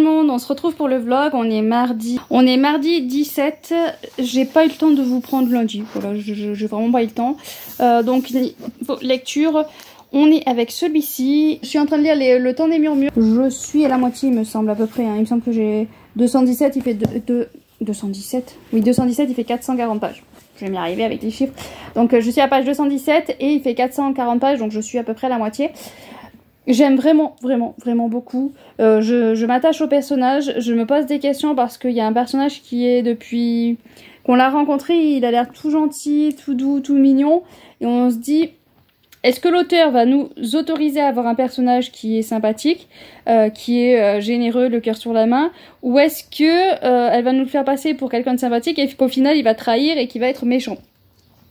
le monde, on se retrouve pour le vlog, on est mardi 17, j'ai pas eu le temps de vous prendre lundi, voilà, j'ai vraiment pas eu le temps. Donc lecture, on est avec celui-ci, je suis en train de lire Le Temps des Murmures, je suis à la moitié il me semble à peu près, hein. Il me semble que j'ai 217, il fait 217, oui 217, il fait 440 pages. Je vais m'y arriver avec les chiffres. Donc je suis à page 217 et il fait 440 pages, donc je suis à peu près à la moitié. J'aime vraiment beaucoup. Je m'attache au personnage. Je me pose des questions parce qu'il y a un personnage qui est depuis qu'on l'a rencontré, il a l'air tout gentil, tout doux, tout mignon. Et on se dit, est-ce que l'auteur va nous autoriser à avoir un personnage qui est sympathique, qui est généreux, le cœur sur la main, ou est-ce que elle va nous le faire passer pour quelqu'un de sympathique et qu'au final il va trahir et qu'il va être méchant?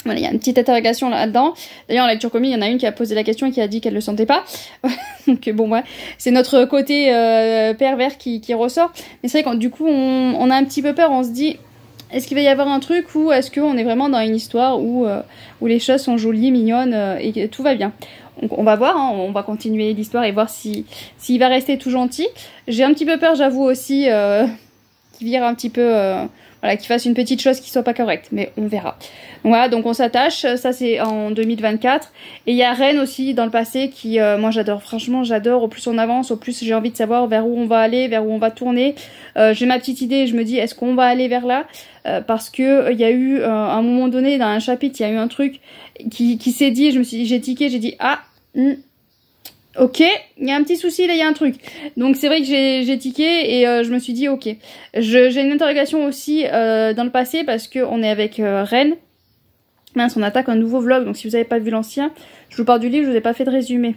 Voilà, il y a une petite interrogation là-dedans. D'ailleurs, en lecture comique, il y en a une qui a posé la question et qui a dit qu'elle le sentait pas. Donc bon, ouais, c'est notre côté pervers qui ressort. Mais c'est vrai que du coup, on a un petit peu peur. On se dit, est-ce qu'il va y avoir un truc ou est-ce qu'on est vraiment dans une histoire où les choses sont jolies, mignonnes et que tout va bien. Donc on va voir, hein, on va continuer l'histoire et voir s'il va rester tout gentil. J'ai un petit peu peur, j'avoue aussi, qu'il vire un petit peu... voilà, qu'il fasse une petite chose qui soit pas correcte, mais on verra. Donc voilà, donc on s'attache, ça c'est en 2024. Et il y a Rennes aussi dans le passé qui, moi j'adore, franchement j'adore, au plus on avance, au plus j'ai envie de savoir vers où on va aller, vers où on va tourner. J'ai ma petite idée, je me dis est-ce qu'on va aller vers là, parce que il y a eu, à un moment donné, dans un chapitre, il y a eu un truc qui s'est dit, j'ai tiqué, j'ai dit ah, ok, il y a un petit souci là, il y a un truc. Donc c'est vrai que j'ai tiqué et je me suis dit ok. J'ai une interrogation aussi dans le passé parce que on est avec Rennes. Mince, on attaque un nouveau vlog, donc si vous n'avez pas vu l'ancien, je vous parle du livre, je vous ai pas fait de résumé.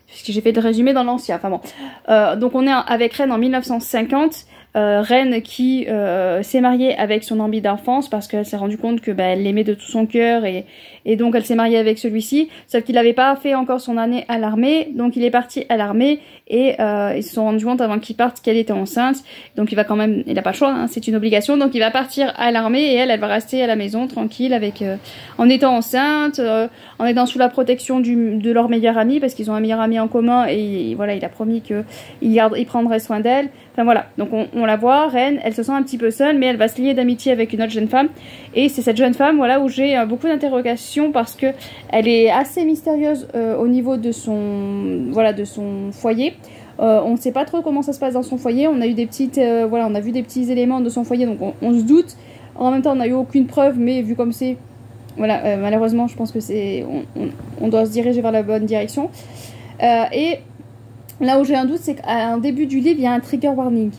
Puisque j'ai fait de résumé dans l'ancien, enfin bon. Donc on est avec Rennes en 1950. Rennes qui s'est mariée avec son ami d'enfance parce qu'elle s'est rendue compte que elle l'aimait de tout son cœur et donc elle s'est mariée avec celui-ci, sauf qu'il n'avait pas fait encore son année à l'armée, donc il est parti à l'armée et ils se sont rendus compte avant qu'il parte qu'elle était enceinte, donc il va quand même, il n'a pas le choix, hein, c'est une obligation, donc il va partir à l'armée et elle va rester à la maison tranquille avec en étant enceinte, en étant sous la protection de leur meilleur ami parce qu'ils ont un meilleur ami en commun et voilà, il a promis qu'il prendrait soin d'elle. Enfin voilà, donc on la voit, Rennes, elle se sent un petit peu seule, mais elle va se lier d'amitié avec une autre jeune femme. Et c'est cette jeune femme, voilà, où j'ai beaucoup d'interrogations parce que elle est assez mystérieuse au niveau de son foyer. On ne sait pas trop comment ça se passe dans son foyer. On a eu des petites, voilà, on a vu des petits éléments de son foyer, donc on se doute. En même temps, on n'a eu aucune preuve, mais vu comme c'est, voilà, malheureusement, je pense que on doit se diriger vers la bonne direction. Et là où j'ai un doute, c'est qu'à un début du livre, il y a un trigger warning.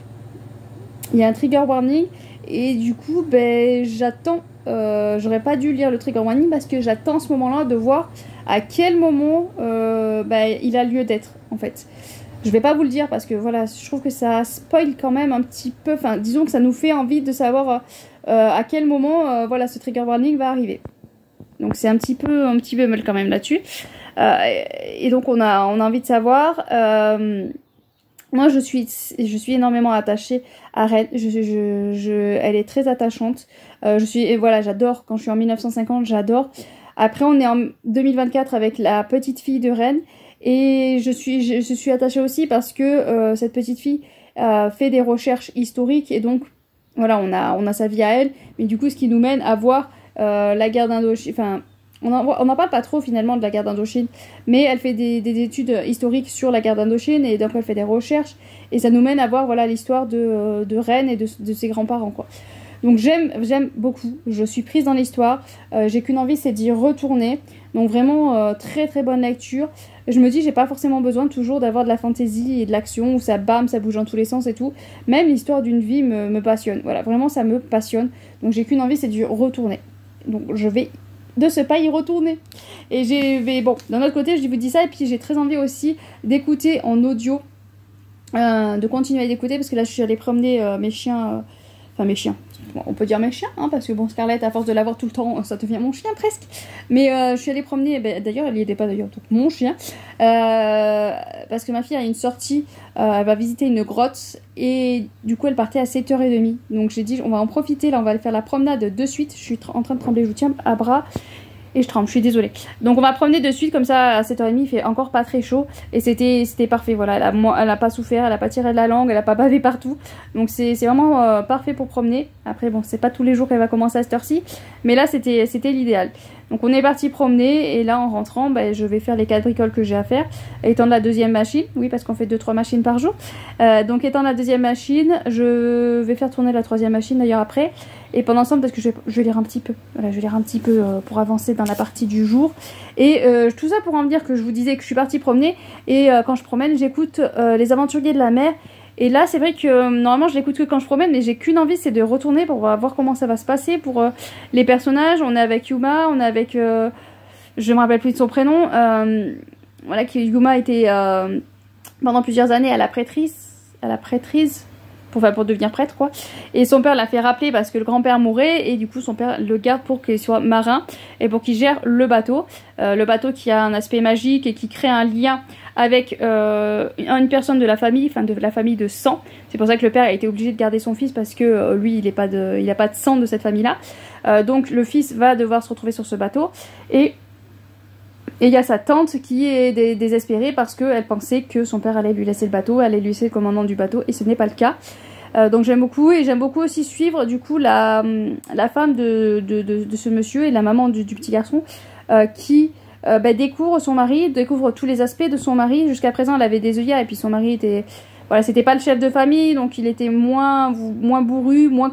Il y a un trigger warning et du coup, j'attends. J'aurais pas dû lire le trigger warning parce que j'attends ce moment-là de voir à quel moment il a lieu d'être, en fait. Je vais pas vous le dire parce que voilà, je trouve que ça spoil quand même un petit peu. Enfin, disons que ça nous fait envie de savoir à quel moment voilà, ce trigger warning va arriver. Donc c'est un petit bémol quand même là-dessus. Et donc on a envie de savoir. Moi je suis énormément attachée à Rennes. Elle est très attachante. Voilà, j'adore. Quand je suis en 1950, j'adore. Après on est en 2024 avec la petite fille de Rennes. Et je suis attachée aussi parce que cette petite fille fait des recherches historiques. Et donc voilà, on a sa vie à elle. Mais du coup ce qui nous mène à voir la guerre d'Indochine. Enfin, on n'en parle pas trop finalement de la guerre d'Indochine, mais elle fait des études historiques sur la guerre d'Indochine et donc elle fait des recherches et ça nous mène à voir voilà l'histoire de Rennes et de ses grands-parents quoi. Donc j'aime beaucoup, je suis prise dans l'histoire, j'ai qu'une envie c'est d'y retourner. Donc vraiment très bonne lecture. Je me dis j'ai pas forcément besoin toujours d'avoir de la fantaisie et de l'action où ça bouge dans tous les sens et tout. Même l'histoire d'une vie me passionne. Voilà, vraiment ça me passionne. Donc j'ai qu'une envie c'est d'y retourner. Donc je vais de ce pas y retourner. Et bon, d'un autre côté, je vous dis ça, et puis j'ai très envie aussi d'écouter en audio, de continuer d'écouter, parce que là, je suis allée promener mes chiens, enfin mes chiens, bon, on peut dire mes chiens, hein, parce que bon, Scarlett, à force de l'avoir tout le temps, ça devient mon chien presque. Mais je suis allée promener, d'ailleurs, elle n'y était pas d'ailleurs, donc mon chien, parce que ma fille a une sortie, elle va visiter une grotte, et du coup, elle partait à 7h30. Donc j'ai dit, on va en profiter, là, on va aller faire la promenade de suite. Je suis en train de trembler, je vous tiens à bras. Et je tremble, je suis désolée. Donc on va promener de suite, comme ça à 7h30 il fait encore pas très chaud. Et c'était parfait, voilà, elle a pas souffert, elle a pas tiré de la langue, elle a pas bavé partout. Donc c'est vraiment parfait pour promener. Après bon, c'est pas tous les jours qu'elle va commencer à cette heure-ci. Mais là c'était l'idéal. Donc on est parti promener et là en rentrant, ben, je vais faire les 4 bricoles que j'ai à faire. Étendre la deuxième machine, oui parce qu'on fait 2-3 machines par jour. Donc étendre la deuxième machine, je vais faire tourner la troisième machine d'ailleurs après. Et pendant ce temps, parce que je vais lire un petit peu, voilà, je vais lire un petit peu pour avancer dans la partie du jour. Et tout ça pour en dire que je vous disais que je suis partie promener. Et quand je promène, j'écoute les aventuriers de la mer. Et là, c'est vrai que normalement, je l'écoute que quand je promène, mais j'ai qu'une envie, c'est de retourner pour voir comment ça va se passer pour les personnages. On est avec Yuma, on est avec... je me rappelle plus de son prénom. Voilà, Yuma était pendant plusieurs années à la prêtrise. Pour devenir prêtre quoi. Et son père l'a fait rappeler parce que le grand-père mourait et du coup son père le garde pour qu'il soit marin et pour qu'il gère le bateau qui a un aspect magique et qui crée un lien avec une personne de la famille, enfin de la famille de sang. C'est pour ça que le père a été obligé de garder son fils parce que lui il n'a pas de sang de cette famille là. Donc le fils va devoir se retrouver sur ce bateau et il y a sa tante qui est désespérée parce qu'elle pensait que son père allait lui laisser le bateau, allait lui laisser le commandement du bateau et ce n'est pas le cas. Donc j'aime beaucoup et j'aime beaucoup aussi suivre du coup la femme de ce monsieur et la maman du petit garçon qui découvre son mari, découvre tous les aspects de son mari. Jusqu'à présent elle avait des œillères et puis son mari était... Voilà, c'était pas le chef de famille, donc il était moins bourru, moins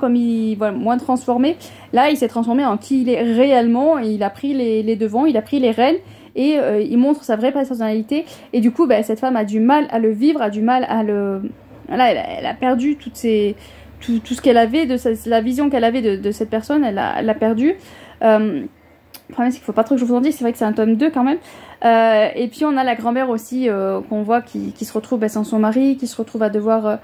moins transformé. Là, il s'est transformé en qui il est réellement et il a pris les devants, il a pris les rênes et il montre sa vraie personnalité. Et du coup, cette femme a du mal à le vivre, a du mal à le... Voilà, elle a perdu tout ce qu'elle avait, la vision qu'elle avait de cette personne, elle l'a perdu. Le problème c'est qu'il faut pas trop que je vous en dise, c'est vrai que c'est un tome 2 quand même. Et puis on a la grand-mère aussi qu'on voit qui se retrouve sans son mari, qui se retrouve à devoir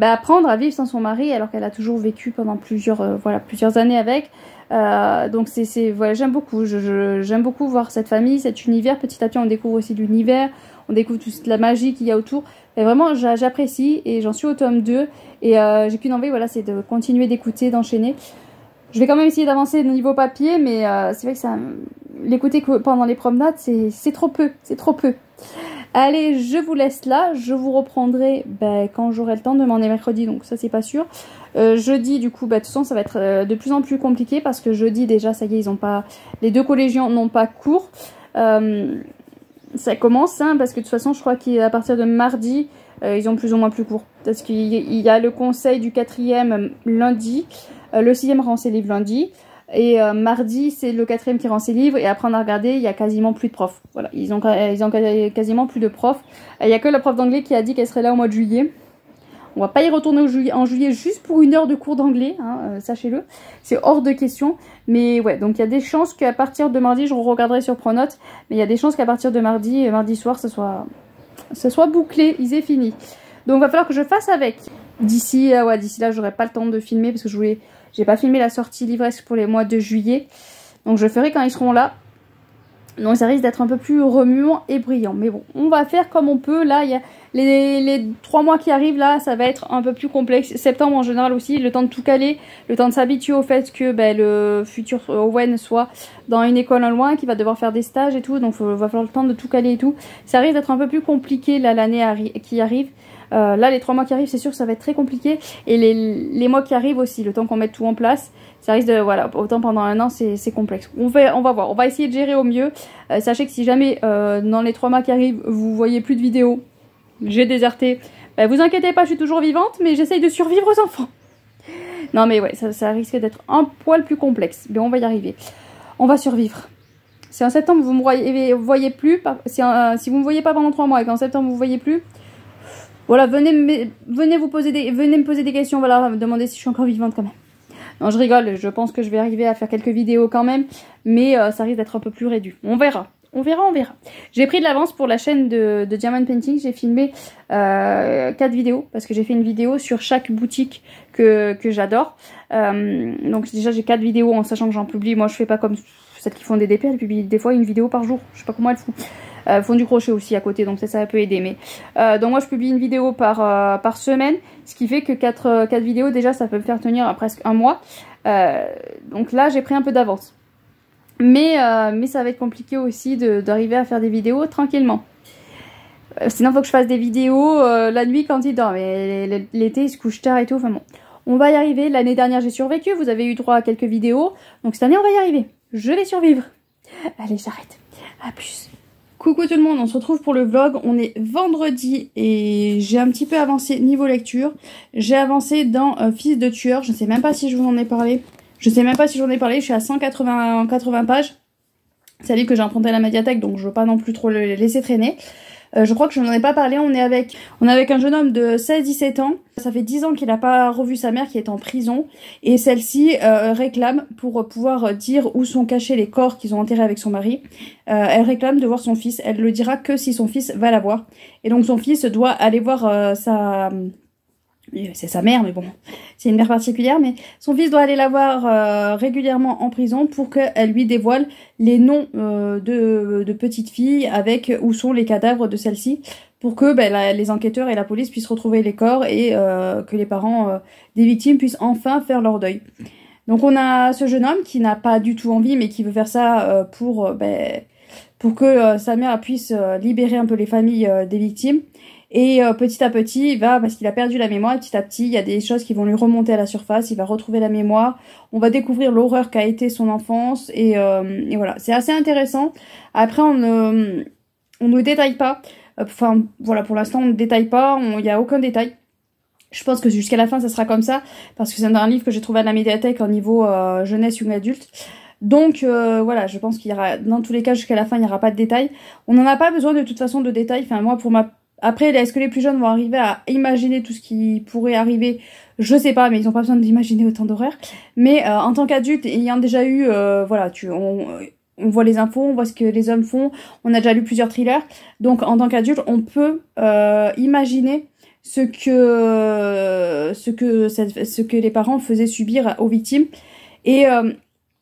apprendre à vivre sans son mari alors qu'elle a toujours vécu pendant plusieurs années avec. Donc voilà, j'aime beaucoup, j'aime beaucoup voir cette famille, cet univers. Petit à petit on découvre aussi l'univers, on découvre toute la magie qu'il y a autour. Et vraiment j'apprécie et j'en suis au tome 2 et j'ai qu'une envie, voilà, c'est de continuer d'écouter, d'enchaîner. Je vais quand même essayer d'avancer au niveau papier, mais c'est vrai que l'écouter pendant les promenades, c'est trop peu, c'est trop peu. Allez, je vous laisse là, je vous reprendrai quand j'aurai le temps. Demain on est mercredi, donc ça c'est pas sûr. Jeudi, du coup, de toute façon ça va être de plus en plus compliqué parce que jeudi déjà, ça y est, les 2 collégiens n'ont pas cours. Ça commence, hein, parce que de toute façon, je crois qu'à partir de mardi, ils ont plus ou moins plus cours. Parce qu'il y a le conseil du 4e lundi. Le 6e rend ses livres lundi. Et mardi, c'est le 4e qui rend ses livres. Et après, on a regardé, il y a quasiment plus de profs. Voilà, ils ont quasiment plus de profs. Il n'y a que la prof d'anglais qui a dit qu'elle serait là au mois de juillet. On va pas y retourner en juillet juste pour 1 heure de cours d'anglais, hein, sachez-le. C'est hors de question. Mais ouais, donc il y a des chances qu'à partir de mardi, je regarderai sur Pronote. Mais il y a des chances qu'à partir de mardi soir, ce soit bouclé, ils aient fini. Donc il va falloir que je fasse avec. D'ici là, j'aurai pas le temps de filmer parce que j'ai pas filmé la sortie livresque pour les mois de juillet. Donc je ferai quand ils seront là. Donc ça risque d'être un peu plus remuant et brillant. Mais bon, on va faire comme on peut. Là, il y a les 3 mois qui arrivent. Là, ça va être un peu plus complexe. Septembre en général aussi, le temps de tout caler. Le temps de s'habituer au fait que le futur Owen soit dans une école en loin, qu'il va devoir faire des stages et tout. Donc il va falloir le temps de tout caler et tout. Ça risque d'être un peu plus compliqué là l'année qui arrive. Là, les 3 mois qui arrivent, c'est sûr que ça va être très compliqué. Et les mois qui arrivent aussi, le temps qu'on mette tout en place. Ça risque de, voilà, autant pendant 1 an, c'est complexe. On va voir, on va essayer de gérer au mieux. Sachez que si jamais, dans les 3 mois qui arrivent, vous voyez plus de vidéos, j'ai déserté, vous inquiétez pas, je suis toujours vivante, mais j'essaye de survivre aux enfants. Non mais ouais, ça risque d'être un poil plus complexe, mais on va y arriver. On va survivre. Si en septembre vous me voyez plus, si vous me voyez pas pendant 3 mois et qu'en septembre vous voyez plus, voilà, venez me poser des questions, voilà, me demander si je suis encore vivante quand même. Non, je rigole, je pense que je vais arriver à faire quelques vidéos quand même, mais ça risque d'être un peu plus réduit. On verra. On verra. J'ai pris de l'avance pour la chaîne de Diamond Painting, j'ai filmé 4 vidéos, parce que j'ai fait une vidéo sur chaque boutique que j'adore. Donc déjà j'ai 4 vidéos en sachant que j'en publie, moi je fais pas comme celles qui font des DP, elles publient des fois une vidéo par jour, je sais pas comment elles font. Font du crochet aussi à côté, donc ça peut aider. Mais donc moi je publie une vidéo par semaine, ce qui fait que 4 vidéos déjà ça peut me faire tenir presque 1 mois. Donc là j'ai pris un peu d'avance. Mais ça va être compliqué aussi d'arriver à faire des vidéos tranquillement. Sinon, il faut que je fasse des vidéos la nuit quand il dort. Mais l'été, il se couche tard et tout. Enfin bon, on va y arriver. L'année dernière, j'ai survécu. Vous avez eu droit à quelques vidéos. Donc cette année, on va y arriver. Je vais survivre. Allez, j'arrête. À plus. Coucou tout le monde, on se retrouve pour le vlog. On est vendredi et j'ai un petit peu avancé niveau lecture. J'ai avancé dans Fils de tueur. Je ne sais même pas si je vous en ai parlé. Je suis à 180 pages. C'est un livre que j'ai emprunté à la médiathèque, donc je veux pas non plus trop le laisser traîner. Je crois que je n'en ai pas parlé, on est avec un jeune homme de 16-17 ans. Ça fait 10 ans qu'il n'a pas revu sa mère qui est en prison. Et celle-ci réclame pour pouvoir dire où sont cachés les corps qu'ils ont enterrés avec son mari. Elle réclame de voir son fils. Elle le dira que si son fils va la voir. Et donc son fils doit aller voir c'est sa mère, mais bon, c'est une mère particulière, mais son fils doit aller la voir régulièrement en prison pour qu'elle lui dévoile les noms de petites filles avec où sont les cadavres de celles-ci, pour que les enquêteurs et la police puissent retrouver les corps et que les parents des victimes puissent enfin faire leur deuil. Donc on a ce jeune homme qui n'a pas du tout envie, mais qui veut faire ça pour que sa mère puisse libérer un peu les familles des victimes. Et petit à petit, il va, parce qu'il a perdu la mémoire, et petit à petit, il y a des choses qui vont lui remonter à la surface, il va retrouver la mémoire, on va découvrir l'horreur qu'a été son enfance, et voilà, c'est assez intéressant. Après, on ne détaille pas, enfin, voilà, pour l'instant, on ne détaille pas, il n'y a aucun détail. Je pense que jusqu'à la fin, ça sera comme ça, parce que c'est un livre que j'ai trouvé à la médiathèque en niveau jeunesse, young adulte. Donc voilà, je pense qu'il y aura, dans tous les cas, jusqu'à la fin, il n'y aura pas de détails. On n'en a pas besoin de toute façon de détails, enfin, moi, Après, est-ce que les plus jeunes vont arriver à imaginer tout ce qui pourrait arriver? Je sais pas, mais ils ont pas besoin d'imaginer autant d'horreur. Mais en tant qu'adulte, ayant déjà eu, voilà, on voit les infos, on voit ce que les hommes font, on a déjà lu plusieurs thrillers. Donc en tant qu'adulte, on peut imaginer ce que les parents faisaient subir aux victimes. Et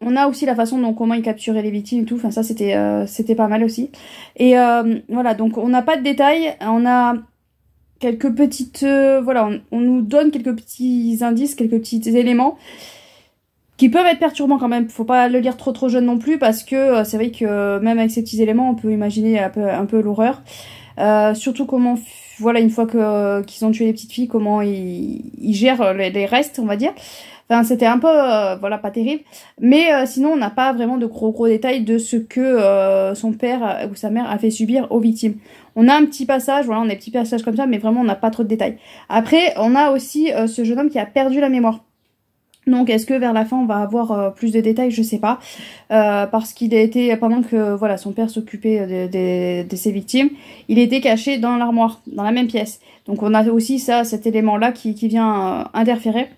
on a aussi la façon dont comment ils capturaient les victimes et tout. Enfin ça c'était pas mal aussi. Et voilà, donc on n'a pas de détails. On a quelques petites voilà, on nous donne quelques petits indices, quelques petits éléments qui peuvent être perturbants quand même. Faut pas le lire trop jeune non plus, parce que c'est vrai que même avec ces petits éléments, on peut imaginer un peu l'horreur. Surtout comment, voilà, une fois qu'ils ont tué les petites filles, comment ils gèrent les restes, on va dire. Enfin, c'était un peu, voilà, pas terrible. Mais sinon, on n'a pas vraiment de gros détails de ce que son père ou sa mère a fait subir aux victimes. On a un petit passage, voilà, on a des petits passages comme ça, mais vraiment, on n'a pas trop de détails. Après, on a aussi ce jeune homme qui a perdu la mémoire. Donc, est-ce que vers la fin, on va avoir plus de détails? Je sais pas. Parce qu'il a été, pendant que voilà, son père s'occupait de ses victimes, il était caché dans l'armoire, dans la même pièce. Donc, on a aussi cet élément-là qui vient interférer.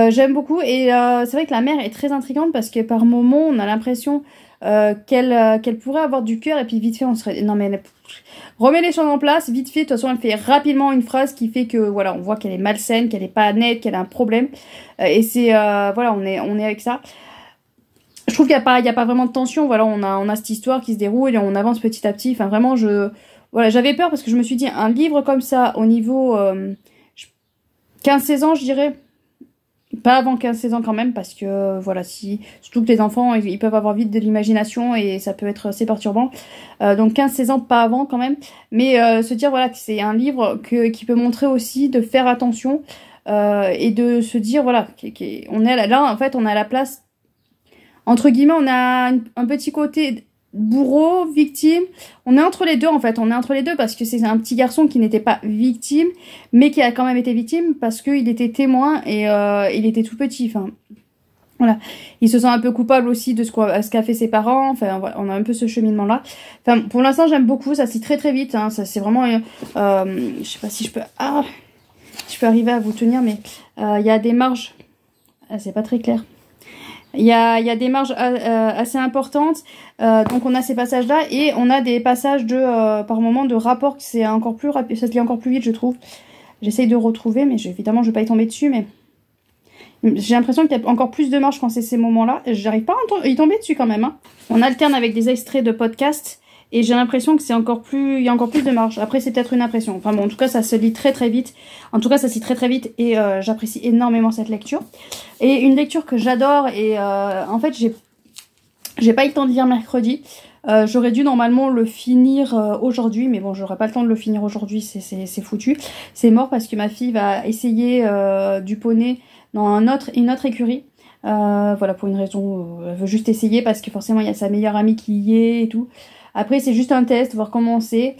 J'aime beaucoup, et c'est vrai que la mère est très intrigante, parce que par moments on a l'impression qu'elle pourrait avoir du cœur, et puis vite fait on serait... Non mais remets les choses en place, vite fait, de toute façon elle fait rapidement une phrase qui fait que voilà, on voit qu'elle est malsaine, qu'elle est pas nette, qu'elle a un problème, et c'est voilà, on est avec ça. Je trouve qu'il y a pas vraiment de tension, voilà, on a cette histoire qui se déroule et on avance petit à petit. Enfin vraiment, voilà, j'avais peur, parce que je me suis dit, un livre comme ça au niveau 15-16 ans, je dirais. Pas avant 15-16 ans quand même, parce que voilà, surtout que les enfants ils peuvent avoir vite de l'imagination et ça peut être assez perturbant. Donc 15-16 ans, pas avant quand même. Mais se dire voilà que c'est un livre qui peut montrer aussi de faire attention et de se dire voilà, on est là en fait, on est à la place, entre guillemets, on a un petit côté bourreau, victime, on est entre les deux en fait, parce que c'est un petit garçon qui n'était pas victime, mais qui a quand même été victime parce qu'il était témoin et il était tout petit, enfin voilà, il se sent un peu coupable aussi de ce qu'a fait ses parents, enfin voilà, on a un peu ce cheminement là. Enfin pour l'instant j'aime beaucoup, ça se lit très vite, hein. Ça c'est vraiment, je sais pas si je peux arriver à vous tenir, mais il y a des marges, c'est pas très clair. Il y a des marges assez importantes, donc on a ces passages-là, et on a des passages par moment de rapport, qui c'est encore plus rapide, ça se lit encore plus vite, je trouve. J'essaye de retrouver, mais évidemment je vais pas y tomber dessus, mais j'ai l'impression qu'il y a encore plus de marges quand c'est ces moments-là. J'arrive pas à y tomber dessus quand même, hein. On alterne avec des extraits de podcasts, et j'ai l'impression que il y a encore plus de marge. Après, c'est peut-être une impression. Enfin bon, en tout cas, ça se lit très vite. En tout cas, ça se lit très vite, et j'apprécie énormément cette lecture. Et une lecture que j'adore, et en fait, J'ai pas eu le temps de lire mercredi. J'aurais dû normalement le finir aujourd'hui, mais bon, j'aurais pas le temps de le finir aujourd'hui, c'est foutu. C'est mort parce que ma fille va essayer du poney dans une autre écurie. Voilà, pour une raison, elle veut juste essayer parce que forcément il y a sa meilleure amie qui y est et tout. Après, c'est juste un test, voir comment c'est.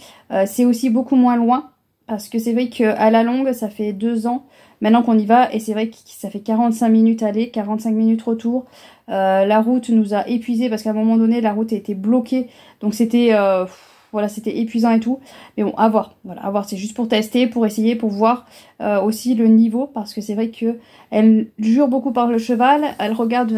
C'est aussi beaucoup moins loin parce que c'est vrai qu'à la longue, ça fait 2 ans maintenant qu'on y va et c'est vrai que ça fait 45 minutes aller, 45 minutes retour. La route nous a épuisés parce qu'à un moment donné, la route a été bloquée. Donc c'était voilà, c'était épuisant et tout. Mais bon, à voir. Voilà, à voir. C'est juste pour tester, pour essayer, pour voir aussi le niveau. Parce que c'est vrai que elle jure beaucoup par le cheval. Elle regarde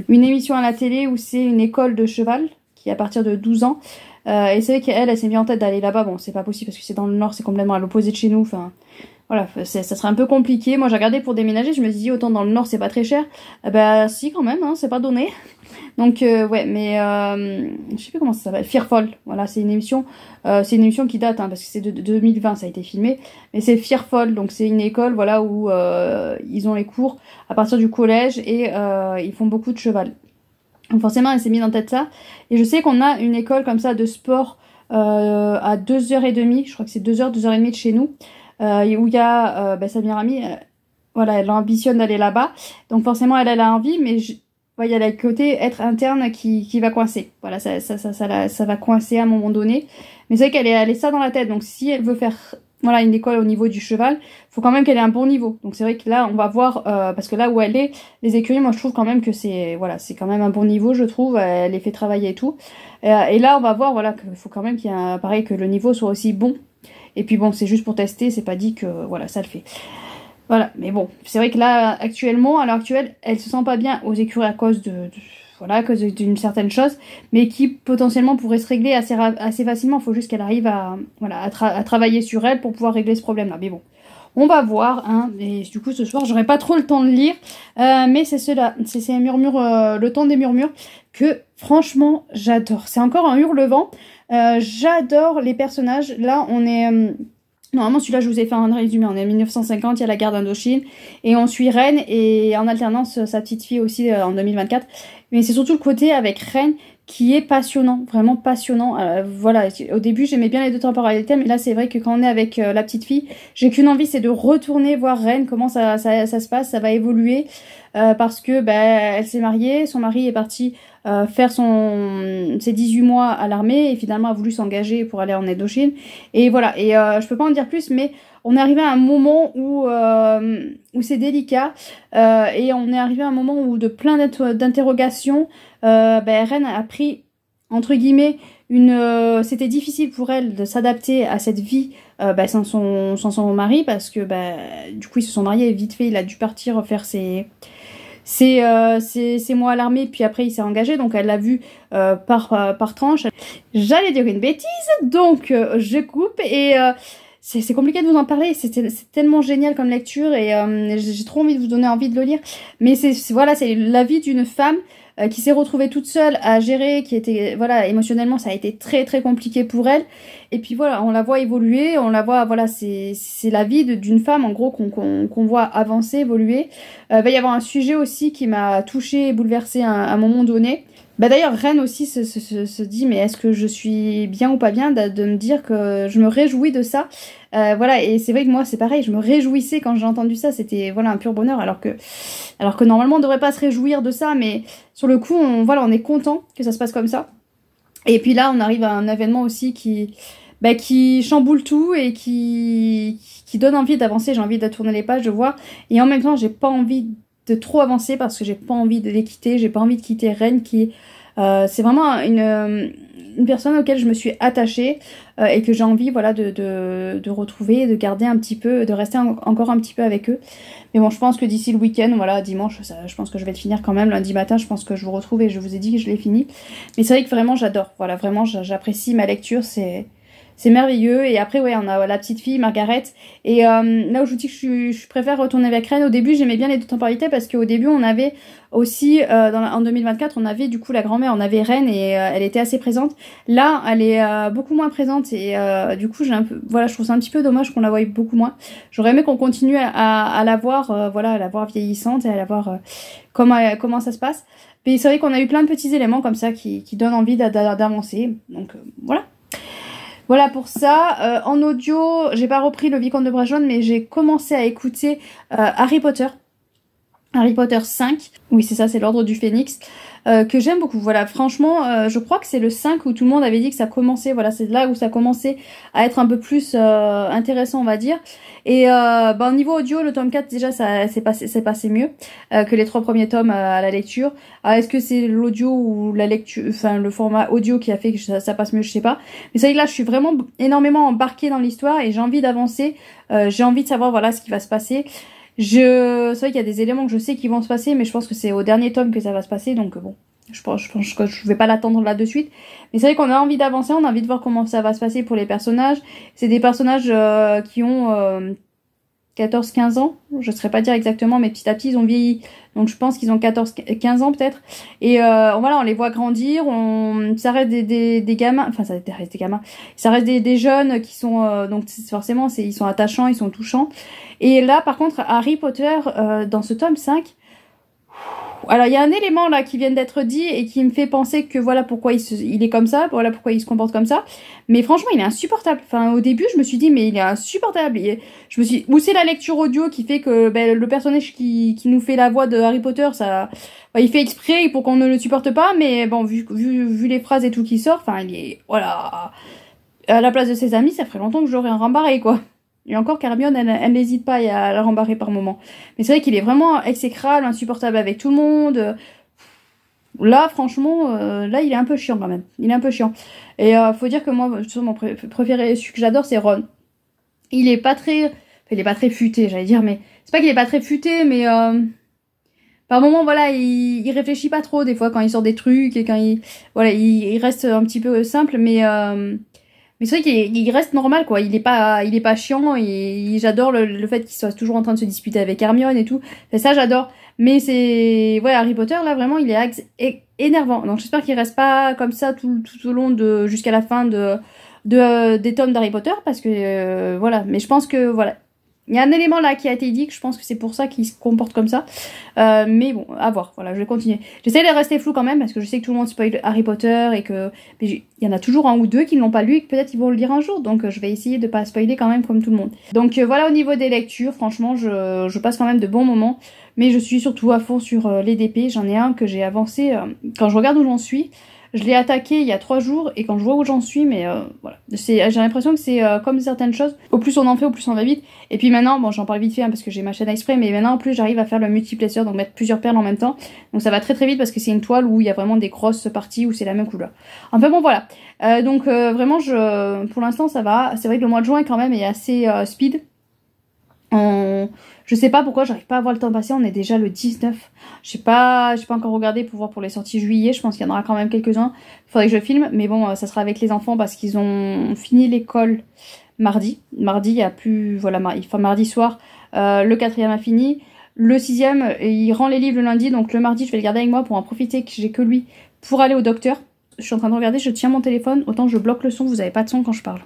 une émission à la télé où c'est une école de cheval qui est à partir de 12 ans. Et c'est vrai qu'elle s'est mis en tête d'aller là-bas. Bon, c'est pas possible parce que c'est dans le nord, c'est complètement à l'opposé de chez nous. Enfin, voilà, ça serait un peu compliqué. Moi, j'ai regardé pour déménager. Je me suis dit, autant dans le nord, c'est pas très cher. Bah, si, quand même, hein, c'est pas donné. Donc, ouais, mais je sais plus comment ça s'appelle. Fearful. Voilà, c'est une émission qui date, hein, parce que c'est de 2020, ça a été filmé. Mais c'est Fearful. Donc, c'est une école, voilà, où ils ont les cours à partir du collège et ils font beaucoup de cheval. Donc, forcément, elle s'est mise en tête ça. Et je sais qu'on a une école comme ça de sport à 2h30. Je crois que c'est 2h, 2h30 de chez nous. Où il y a sa meilleure amie, voilà, elle ambitionne d'aller là-bas. Donc forcément, elle a envie, mais il y a le côté être interne qui va coincer. Voilà, ça va coincer à un moment donné. Mais c'est vrai qu'elle est ça dans la tête. Donc si elle veut faire voilà, une école au niveau du cheval, faut quand même qu'elle ait un bon niveau. Donc c'est vrai que là, on va voir, parce que là où elle est, les écuries, moi je trouve quand même que c'est quand même un bon niveau, je trouve. Elle les fait travailler et tout. Et là, on va voir, voilà, qu'il faut quand même qu'il y ait pareil, que le niveau soit aussi bon. Et puis bon, c'est juste pour tester, c'est pas dit que voilà, ça le fait. Voilà, mais bon, c'est vrai que là, actuellement, à l'heure actuelle, elle se sent pas bien aux écuries à cause voilà, à cause d'une certaine chose, mais qui potentiellement pourrait se régler assez facilement. Il faut juste qu'elle arrive à, voilà, à travailler sur elle pour pouvoir régler ce problème-là. Mais bon, on va voir, hein. Et du coup, ce soir, j'aurai pas trop le temps de lire, mais c'est cela, c'est ces murmures, le temps des murmures, que franchement, j'adore. C'est encore un Hurlevent. J'adore les personnages. Là, on est... normalement, celui-là, je vous ai fait un résumé. On est en 1950, il y a la guerre d'Indochine. Et on suit Reine et en alternance, sa petite fille aussi en 2024. Mais c'est surtout le côté avec Reine qui est passionnant, vraiment passionnant. Voilà, au début, j'aimais bien les deux temporalités. Mais là, c'est vrai que quand on est avec la petite fille, j'ai qu'une envie, c'est de retourner voir Reine, comment ça se passe, ça va évoluer. Parce que elle s'est mariée, son mari est parti... faire ses 18 mois à l'armée et finalement a voulu s'engager pour aller en Indochine. Et voilà, et je peux pas en dire plus, mais on est arrivé à un moment où c'est délicat et on est arrivé à un moment où de plein d'interrogations, Reine a pris, entre guillemets, c'était difficile pour elle de s'adapter à cette vie sans son mari parce que du coup ils se sont mariés et vite fait il a dû partir faire ses mois à l'armée, puis après il s'est engagé, donc elle l'a vu par tranche. J'allais dire une bêtise, donc je coupe et c'est compliqué de vous en parler, c'est tellement génial comme lecture et j'ai trop envie de vous donner envie de le lire. Mais voilà, c'est la vie d'une femme qui s'est retrouvée toute seule à gérer, qui était, voilà, émotionnellement ça a été très très compliqué pour elle. Et puis voilà, on la voit évoluer, on la voit, voilà, c'est la vie d'une femme en gros qu'on voit avancer, évoluer. Va y avoir un sujet aussi qui m'a touchée et bouleversée à un moment donné. D'ailleurs, Reine aussi se dit, mais est-ce que je suis bien ou pas bien de me dire que je me réjouis de ça. Voilà, et c'est vrai que moi c'est pareil, je me réjouissais quand j'ai entendu ça, c'était voilà un pur bonheur, alors que normalement on devrait pas se réjouir de ça, mais sur le coup on est content que ça se passe comme ça. Et puis là on arrive à un événement aussi qui chamboule tout et qui donne envie d'avancer, j'ai envie de tourner les pages, de voir, et en même temps j'ai pas envie de trop avancer parce que j'ai pas envie de les quitter, j'ai pas envie de quitter Reine qui c'est vraiment une personne auquel je me suis attachée et que j'ai envie voilà de retrouver, de garder un petit peu, de rester encore un petit peu avec eux. Mais bon, je pense que d'ici le week-end, voilà, dimanche, je pense que je vais le finir quand même. Lundi matin, je pense que je vous retrouve et je vous ai dit que je l'ai fini. Mais c'est vrai que vraiment j'adore, voilà, vraiment j'apprécie ma lecture, c'est merveilleux. Et après, ouais, on a la petite fille, Margaret. Et là où je vous dis que je préfère retourner avec Reine, au début, j'aimais bien les deux temporalités parce qu'au début, on avait aussi, en 2024, on avait du coup la grand-mère, on avait Reine et elle était assez présente. Là, elle est beaucoup moins présente et du coup, voilà, je trouve ça un petit peu dommage qu'on la voie beaucoup moins. J'aurais aimé qu'on continue à la voir, voilà, à la voir vieillissante et à la voir comment ça se passe. Mais c'est vrai qu'on a eu plein de petits éléments comme ça qui donnent envie d'avancer. Donc voilà. Voilà pour ça. En audio, j'ai pas repris le Vicomte de Bragelonne, mais j'ai commencé à écouter Harry Potter. Harry Potter 5. Oui, c'est ça, c'est l'Ordre du Phénix. Que j'aime beaucoup. Voilà, franchement, je crois que c'est le 5 où tout le monde avait dit que ça commençait. Voilà, c'est là où ça commençait à être un peu plus intéressant, on va dire. Et au niveau audio, le tome 4, déjà, c'est passé mieux que les 3 premiers tomes à la lecture. Est-ce que c'est l'audio ou la lecture, enfin le format audio qui a fait que ça passe mieux, je sais pas. Mais c'est vrai que là, je suis vraiment énormément embarquée dans l'histoire et j'ai envie d'avancer. J'ai envie de savoir, voilà, ce qui va se passer. C'est vrai qu'il y a des éléments que je sais qui vont se passer, mais je pense que c'est au dernier tome que ça va se passer, donc bon, je pense que je vais pas l'attendre là de suite. Mais c'est vrai qu'on a envie d'avancer, on a envie de voir comment ça va se passer pour les personnages. C'est des personnages qui ont 14-15 ans, je ne saurais pas dire exactement, mais petit à petit ils ont vieilli, donc je pense qu'ils ont 14-15 ans peut-être, et voilà, on les voit grandir, ça reste des gamins, enfin ça reste des gamins, ça reste des jeunes qui sont, donc forcément ils sont attachants, ils sont touchants, et là par contre Harry Potter, dans ce tome 5, alors il y a un élément là qui vient d'être dit et qui me fait penser que voilà pourquoi il est comme ça, voilà pourquoi il se comporte comme ça. Mais franchement il est insupportable. Enfin au début je me suis dit mais il est insupportable. Je me suis ou c'est la lecture audio qui fait que le personnage qui nous fait la voix de Harry Potter, ça, il fait exprès pour qu'on ne le supporte pas. Mais bon vu les phrases et tout qui sort, enfin il est voilà, à la place de ses amis ça ferait longtemps que j'aurais un rembarré quoi. Et encore qu'Hermione, elle n'hésite pas à la rembarrer par moment. Mais c'est vrai qu'il est vraiment exécrable, insupportable avec tout le monde. Là, franchement, là, il est un peu chiant quand même. Il est un peu chiant. Et faut dire que moi, mon préféré, celui que j'adore, c'est Ron. Il est pas très futé, j'allais dire, mais c'est pas qu'il est pas très futé, mais par moment, voilà, il réfléchit pas trop des fois quand il sort des trucs et quand il reste un petit peu simple, mais c'est vrai qu'il reste normal quoi, il est pas chiant et j'adore le fait qu'il soit toujours en train de se disputer avec Hermione et tout. Et ça j'adore. Mais c'est Harry Potter là vraiment il est énervant. Donc j'espère qu'il reste pas comme ça tout au long de jusqu'à la fin des tomes d'Harry Potter parce que voilà, mais je pense que voilà, il y a un élément là qui a été dit que je pense que c'est pour ça qu'il se comporte comme ça. Mais bon, à voir. Voilà, je vais continuer. J'essaie de rester flou quand même parce que je sais que tout le monde spoil Harry Potter et que il y en a toujours un ou deux qui ne l'ont pas lu et que peut-être ils vont le lire un jour. Donc je vais essayer de pas spoiler quand même comme tout le monde. Donc voilà au niveau des lectures, franchement je passe quand même de bons moments. Mais je suis surtout à fond sur les DP. J'en ai un que j'ai avancé quand je regarde où j'en suis. Je l'ai attaqué il y a 3 jours et quand je vois où j'en suis, mais voilà. J'ai l'impression que c'est comme certaines choses, au plus on en fait, au plus on va vite. Et puis maintenant, bon j'en parle vite fait parce que j'ai ma chaîne exprès, mais maintenant en plus j'arrive à faire le multiplacer, donc mettre plusieurs perles en même temps. Donc ça va très très vite parce que c'est une toile où il y a vraiment des grosses parties où c'est la même couleur. Enfin bon voilà. Donc vraiment pour l'instant ça va. C'est vrai que le mois de juin quand même est assez speed. Je sais pas pourquoi j'arrive pas à voir le temps passer, on est déjà le 19. J'ai pas encore regardé pour voir pour les sorties juillet, je pense qu'il y en aura quand même quelques-uns. Il faudrait que je filme, mais bon, ça sera avec les enfants parce qu'ils ont fini l'école mardi. Mardi, il y a plus, voilà, mardi soir, le 4e a fini. Le 6e, il rend les livres le lundi, donc le mardi, je vais le garder avec moi pour en profiter que j'ai que lui pour aller au docteur. Je suis en train de regarder, je tiens mon téléphone, autant je bloque le son, vous avez pas de son quand je parle.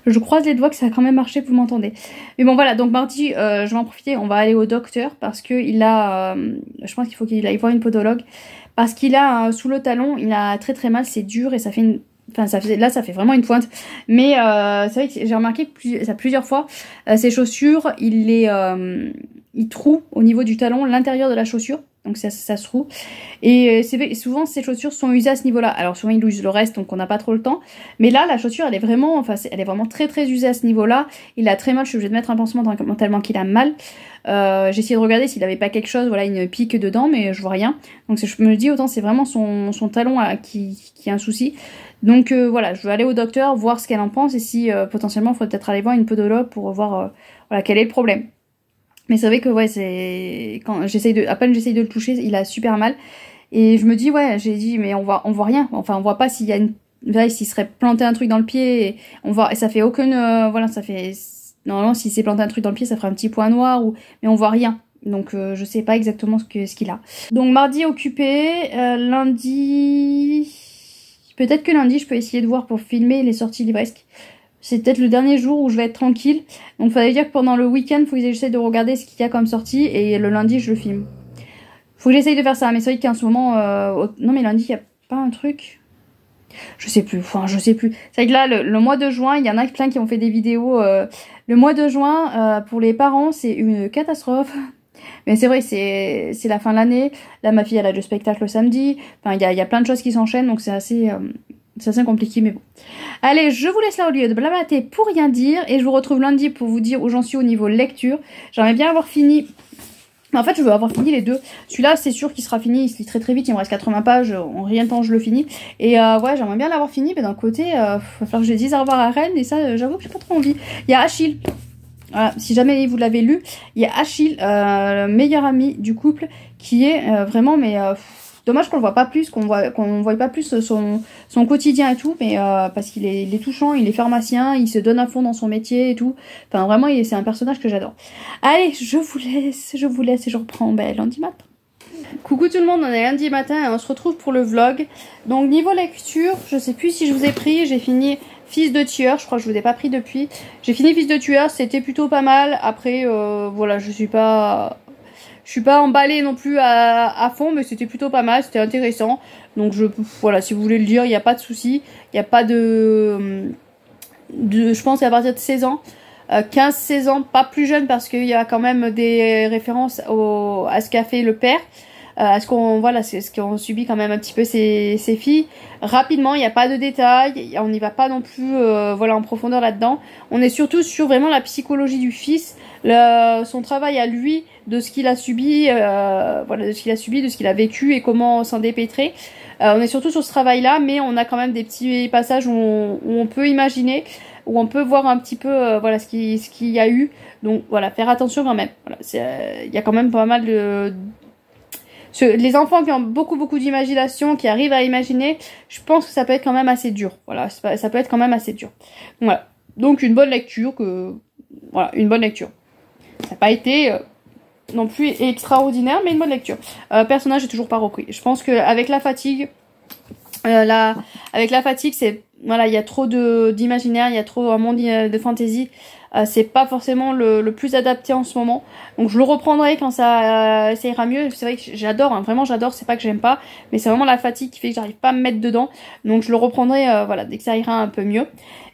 Je croise les doigts que ça a quand même marché, vous m'entendez. Mais bon voilà, donc mardi, je vais en profiter, on va aller au docteur parce que il a, je pense qu'il faut qu'il aille voir une podologue parce qu'il a sous le talon, il a très très mal, c'est dur et ça fait une, enfin ça fait vraiment une pointe. Mais c'est vrai que j'ai remarqué plusieurs fois, ses chaussures, il troue au niveau du talon l'intérieur de la chaussure. Donc ça se trouve. Et souvent ces chaussures sont usées à ce niveau-là. Alors souvent il use le reste donc on n'a pas trop le temps. Mais là la chaussure elle est vraiment très très usée à ce niveau-là. Il a très mal, je suis obligée de mettre un pansement tellement qu'il a mal. J'ai essayé de regarder s'il avait pas quelque chose, voilà une pique dedans mais je vois rien. Donc je me dis autant c'est vraiment son talon qui a un souci. Donc voilà, je vais aller au docteur voir ce qu'elle en pense et si potentiellement il faudrait peut-être aller voir une podologue pour voir voilà quel est le problème. Mais c'est vrai que ouais, c'est quand à peine j'essaye de le toucher, il a super mal. Et je me dis ouais, j'ai dit mais on voit rien. Enfin, on voit pas s'il y a s'il serait planté un truc dans le pied et et ça fait aucune voilà, ça fait normalement s'il s'est planté un truc dans le pied, ça ferait un petit point noir mais on voit rien. Donc je sais pas exactement ce qu'il a. Donc mardi occupé, lundi peut-être que lundi je peux essayer de voir pour filmer les sorties livresques. C'est peut-être le dernier jour où je vais être tranquille. Donc, il fallait dire que pendant le week-end, il faut que j'essaie de regarder ce qu'il y a comme sortie. Et le lundi, je le filme. Faut que j'essaye de faire ça, mais c'est vrai qu'en ce moment... Non, mais lundi, il n'y a pas un truc... Je sais plus, enfin je sais plus. C'est vrai que là, le mois de juin, il y en a plein qui ont fait des vidéos. Le mois de juin, pour les parents, c'est une catastrophe. Mais c'est vrai, c'est la fin de l'année. Là, ma fille, elle a le spectacle le samedi. Enfin, il y a plein de choses qui s'enchaînent, donc c'est assez compliqué, mais bon. Allez, je vous laisse là au lieu de blablater pour rien dire. Et je vous retrouve lundi pour vous dire où j'en suis au niveau lecture. J'aimerais bien avoir fini... En fait, je veux avoir fini les deux. Celui-là, c'est sûr qu'il sera fini. Il se lit très très vite. Il me reste 80 pages. En rien de temps, je le finis. Et ouais, j'aimerais bien l'avoir fini. Mais d'un côté, il va falloir que je dise au revoir à Rennes. Et ça, j'avoue que j'ai pas trop envie. Il y a Achille. Voilà, si jamais vous l'avez lu, il y a Achille, le meilleur ami du couple, qui est vraiment, mais dommage qu'on le voit pas plus, qu'on voit pas plus son quotidien et tout, mais parce qu'il est touchant, il est pharmacien, il se donne à fond dans son métier et tout. Enfin vraiment, c'est un personnage que j'adore. Allez, je vous laisse et je reprends lundi matin. Coucou tout le monde, on est lundi matin et on se retrouve pour le vlog. Donc niveau lecture, je sais plus si je vous ai pris, j'ai fini Fils de tueur, je crois que je vous ai pas pris depuis. J'ai fini Fils de tueur, c'était plutôt pas mal. Après, voilà, je suis pas emballée non plus à fond, mais c'était plutôt pas mal, c'était intéressant. Donc voilà, si vous voulez le lire, il n'y a pas de souci. Il n'y a pas de... Je pense qu'à partir de 16 ans, 15-16 ans, pas plus jeune parce qu'il y a quand même des références à ce qu'a fait le père. À ce qu'ont subi quand même un petit peu ces filles. Rapidement, il n'y a pas de détails, on n'y va pas non plus voilà, en profondeur là-dedans. On est surtout sur vraiment la psychologie du fils, son travail à lui, de ce qu'il a subi, voilà, de ce qu'il a subi, de ce qu'il a vécu et comment s'en dépêtrer. On est surtout sur ce travail-là, mais on a quand même des petits passages où on peut imaginer, où on peut voir un petit peu voilà, ce qu'il y a eu. Donc voilà, faire attention quand même. Voilà, il y a quand même pas mal de... Les enfants qui ont beaucoup d'imagination, qui arrivent à imaginer, je pense que ça peut être quand même assez dur. Voilà, ça peut être quand même assez dur. Voilà. Donc une bonne lecture voilà, une bonne lecture. Ça n'a pas été non plus extraordinaire, mais une bonne lecture. Personnage, j'ai toujours pas repris. Je pense qu'avec la fatigue, avec la fatigue, c'est voilà, il y a trop d'imaginaire, il y a trop un monde de fantaisie. C'est pas forcément le plus adapté en ce moment. Donc je le reprendrai quand ça ira mieux. C'est vrai que j'adore, hein, vraiment j'adore, c'est pas que j'aime pas, mais c'est vraiment la fatigue qui fait que j'arrive pas à me mettre dedans. Donc je le reprendrai voilà, dès que ça ira un peu mieux.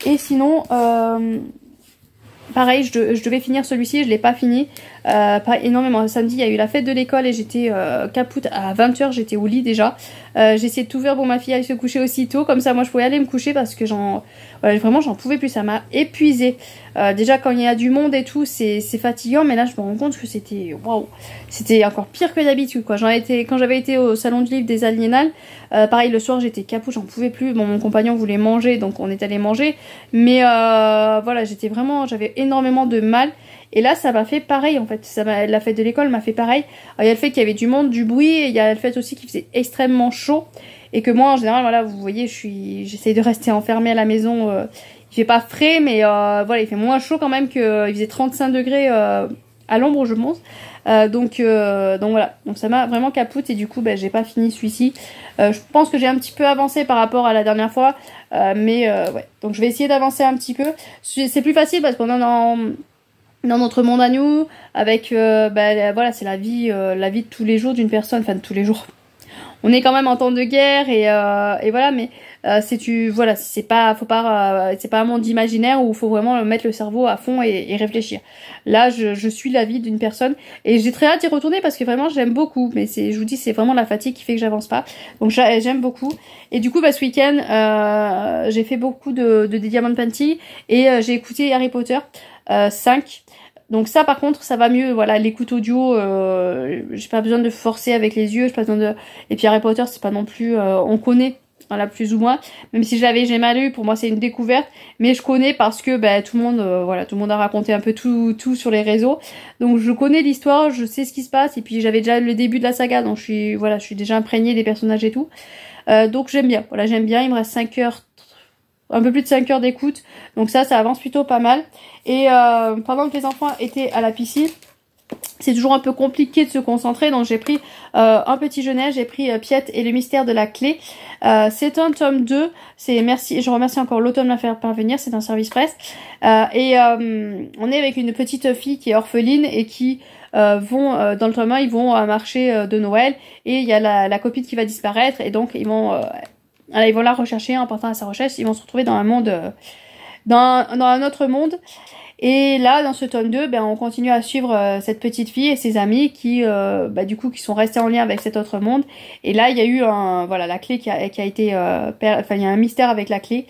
Et sinon, pareil, je devais finir celui-ci, je l'ai pas fini. Pas énormément. Samedi, il y a eu la fête de l'école et j'étais capoute à 20 h, j'étais au lit déjà. J'ai essayé de tout faire pour ma fille aller se coucher aussitôt, comme ça moi je pouvais aller me coucher parce que vraiment j'en pouvais plus, ça m'a épuisée. Déjà quand il y a du monde et tout, c'est fatigant, mais là je me rends compte que c'était waouh, c'était encore pire que d'habitude quoi. Quand j'avais été au salon du livre des Aliénales, pareil le soir j'étais capoute, j'en pouvais plus. Bon, mon compagnon voulait manger donc on est allé manger, mais voilà, j'avais énormément de mal. Et là, ça m'a fait pareil en fait. La fête de l'école m'a fait pareil. Alors, il y a le fait qu'il y avait du monde, du bruit, et il y a le fait aussi qu'il faisait extrêmement chaud. Et que moi, en général, voilà, vous voyez, j'essaye de rester enfermée à la maison. Il fait pas frais, mais voilà, il fait moins chaud quand même qu'il faisait 35 degrés à l'ombre, je pense. Donc voilà, donc ça m'a vraiment capoute et du coup, j'ai pas fini celui-ci. Je pense que j'ai un petit peu avancé par rapport à la dernière fois, mais ouais. Donc je vais essayer d'avancer un petit peu. C'est plus facile parce qu'on est dans notre monde à nous, avec voilà, c'est la vie de tous les jours d'une personne, enfin de tous les jours. On est quand même en temps de guerre et voilà, mais voilà, c'est pas un monde imaginaire où il faut vraiment mettre le cerveau à fond et réfléchir. Là, je suis la vie d'une personne et j'ai très hâte d'y retourner parce que vraiment j'aime beaucoup, mais je vous dis, c'est vraiment la fatigue qui fait que j'avance pas. Donc j'aime beaucoup. Et du coup, ce week-end, j'ai fait beaucoup de Diamond Painting et j'ai écouté Harry Potter 5. Donc ça par contre ça va mieux, voilà, l'écoute audio, j'ai pas besoin de forcer avec les yeux, j'ai pas besoin de... Et puis Harry Potter c'est pas non plus, on connaît, voilà, plus ou moins, même si j'ai mal lu, pour moi c'est une découverte, mais je connais parce que tout le monde, voilà, tout le monde a raconté un peu tout sur les réseaux, donc je connais l'histoire, je sais ce qui se passe, et puis j'avais déjà le début de la saga, donc je suis déjà imprégnée des personnages et tout, donc j'aime bien, voilà, j'aime bien, il me reste 5 heures, un peu plus de 5 heures d'écoute, donc ça avance plutôt pas mal. Et pendant que les enfants étaient à la piscine, c'est toujours un peu compliqué de se concentrer, donc j'ai pris un petit Genève, j'ai pris Piette et le mystère de la clé. C'est un tome 2, je remercie encore l'automne de la faire parvenir, c'est un service presse. On est avec une petite fille qui est orpheline et qui vont dans le tome 1, ils vont à un marché de Noël et il y a la copine qui va disparaître et donc ils vont la rechercher en partant à sa recherche. Ils vont se retrouver dans un monde, dans un autre monde. Et là, dans ce tome 2, ben, on continue à suivre cette petite fille et ses amis qui, du coup, qui sont restés en lien avec cet autre monde. Et là, il y a eu la clé qui a été, il y a un mystère avec la clé.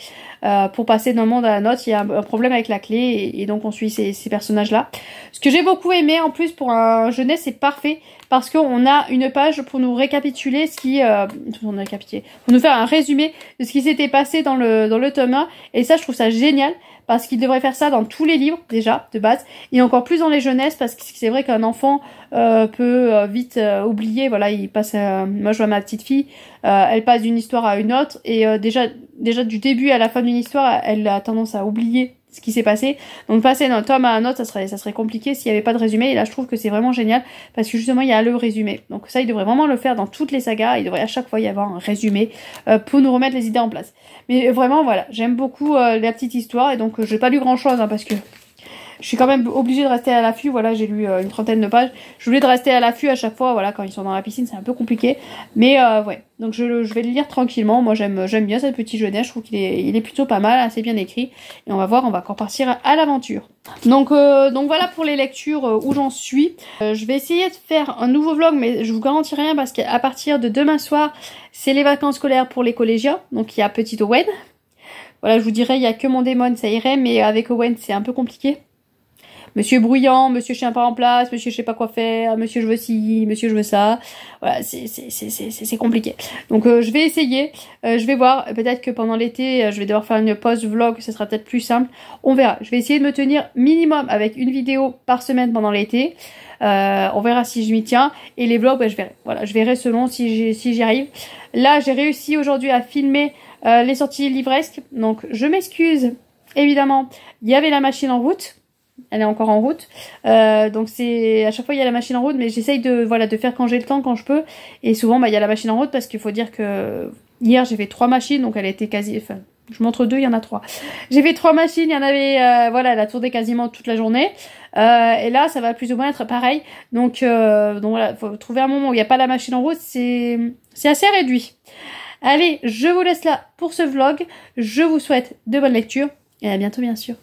Pour passer d'un monde à un autre, il y a un problème avec la clé et donc on suit ces personnages-là. Ce que j'ai beaucoup aimé, en plus, pour un jeunesse, c'est parfait parce qu'on a une page pour nous récapituler ce qui, pour nous faire un résumé de ce qui s'était passé dans le tome 1. Et ça, je trouve ça génial. Parce qu'il devrait faire ça dans tous les livres, déjà, de base. Et encore plus dans les jeunesses, parce que c'est vrai qu'un enfant peut vite oublier. Voilà, il passe... moi, je vois ma petite fille, elle passe d'une histoire à une autre. Et déjà du début à la fin d'une histoire, elle a tendance à oublier ce qui s'est passé. Donc passer d'un tome à un autre, ça serait compliqué s'il n'y avait pas de résumé. Et là, je trouve que c'est vraiment génial parce que justement, il y a le résumé. Donc ça, il devrait vraiment le faire dans toutes les sagas. Il devrait à chaque fois y avoir un résumé pour nous remettre les idées en place. Mais vraiment, voilà, j'aime beaucoup la petite histoire et donc j'ai pas lu grand-chose parce que je suis quand même obligée de rester à l'affût. Voilà, j'ai lu une trentaine de pages. Je voulais de rester à l'affût à chaque fois. Voilà, quand ils sont dans la piscine, c'est un peu compliqué. Mais ouais, donc je vais le lire tranquillement. Moi, j'aime bien cette petite jeunesse. Je trouve qu'il est plutôt pas mal, assez bien écrit. Et on va voir, on va encore partir à l'aventure. Donc voilà pour les lectures où j'en suis. Je vais essayer de faire un nouveau vlog, mais je vous garantis rien parce qu'à partir de demain soir, c'est les vacances scolaires pour les collégiens. Donc il y a petite Owen. Voilà, je vous dirais, il y a que mon démon, ça irait, mais avec Owen, c'est un peu compliqué. Monsieur bruyant, monsieur chien pas en place, monsieur je sais pas quoi faire, monsieur je veux ci, monsieur je veux ça. Voilà, c'est compliqué. Donc je vais essayer, je vais voir. Peut-être que pendant l'été, je vais devoir faire une pause vlog, ce sera peut-être plus simple. On verra. Je vais essayer de me tenir minimum avec une vidéo par semaine pendant l'été. On verra si je m'y tiens. Et les vlogs, je verrai. Voilà, je verrai selon si j'y arrive. Là, j'ai réussi aujourd'hui à filmer les sorties livresques. Donc je m'excuse, évidemment. Il y avait la machine en route. Elle est encore en route. Donc c'est à chaque fois il y a la machine en route, mais j'essaye de faire quand j'ai le temps, quand je peux. Et souvent il y a la machine en route parce qu'il faut dire que hier j'ai fait 3 machines, donc elle était quasi. Enfin, je montre 2, il y en a 3. J'ai fait 3 machines, il y en avait elle a tourné quasiment toute la journée. Et là ça va plus ou moins être pareil. Donc voilà, faut trouver un moment où il n'y a pas la machine en route, c'est assez réduit. Allez, je vous laisse là pour ce vlog. Je vous souhaite de bonnes lectures et à bientôt bien sûr.